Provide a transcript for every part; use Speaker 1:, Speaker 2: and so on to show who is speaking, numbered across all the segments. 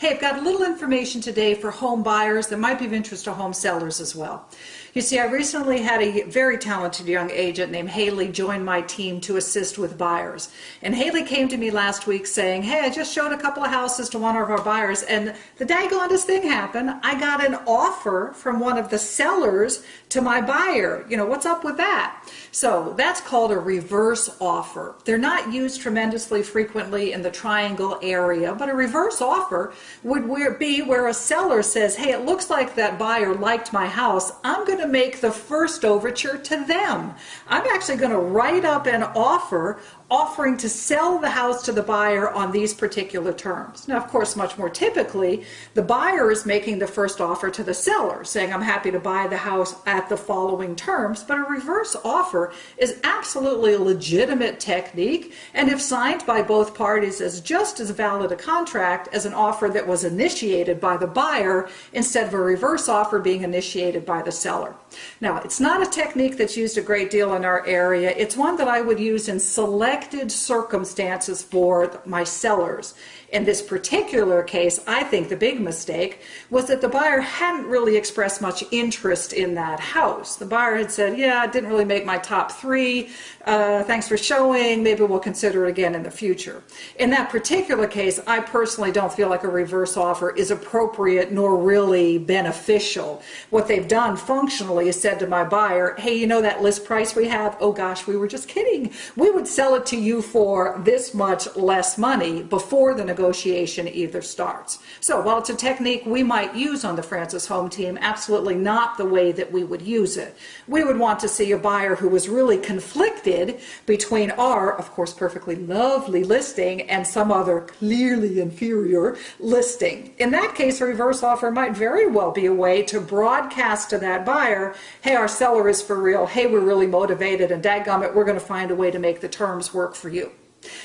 Speaker 1: Hey, I've got a little information today for home buyers that might be of interest to home sellers as well. You see, I recently had a very talented young agent named Haley join my team to assist with buyers. And Haley came to me last week saying, hey, I just showed a couple of houses to one of our buyers, and the daggonest thing happened. I got an offer from one of the sellers to my buyer. You know, what's up with that? So that's called a reverse offer. They're not used tremendously frequently in the Triangle area, but a reverse offer would be where a seller says, hey, it looks like that buyer liked my house. I'm going to make the first overture to them. I'm actually going to write up an offer offering to sell the house to the buyer on these particular terms. Now, of course, much more typically, the buyer is making the first offer to the seller, saying, I'm happy to buy the house at the following terms, but a reverse offer is absolutely a legitimate technique, and if signed by both parties, is just as valid a contract as an offer that was initiated by the buyer instead of a reverse offer being initiated by the seller. Now, it's not a technique that's used a great deal in our area. It's one that I would use in selected circumstances for my sellers. In this particular case, I think the big mistake was that the buyer hadn't really expressed much interest in that house. The buyer had said, yeah, it didn't really make my top three. Thanks for showing. Maybe we'll consider it again in the future. In that particular case, I personally don't feel like a reverse offer is appropriate nor really beneficial. What they've done functionally is said to my buyer, hey, you know that list price we have? Oh gosh, we were just kidding. We would sell it to you for this much less money before the negotiation either starts. So while it's a technique we might use on the Francis Home Team, absolutely not the way that we would use it. We would want to see a buyer who was really conflicted between our, of course, perfectly lovely listing and some other clearly inferior listing. In that case, a reverse offer might very well be a way to broadcast to that buyer, hey, our seller is for real, hey, we're really motivated, and dadgummit, we're going to find a way to make the terms work for you.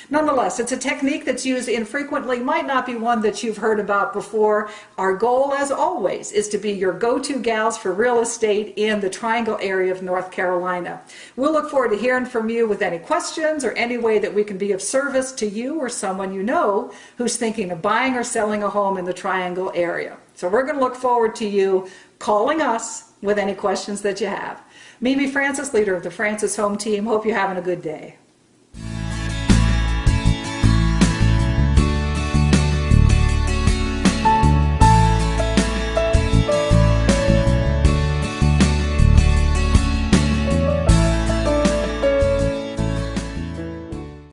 Speaker 1: Nonetheless, it's a technique that's used infrequently, might not be one that you've heard about before. Our goal, as always, is to be your go-to gals for real estate in the Triangle area of North Carolina. We'll look forward to hearing from you with any questions or any way that we can be of service to you or someone you know who's thinking of buying or selling a home in the Triangle area. So we're going to look forward to you calling us with any questions that you have. Mimi Francis, leader of the Francis Home Team. Hope you're having a good day.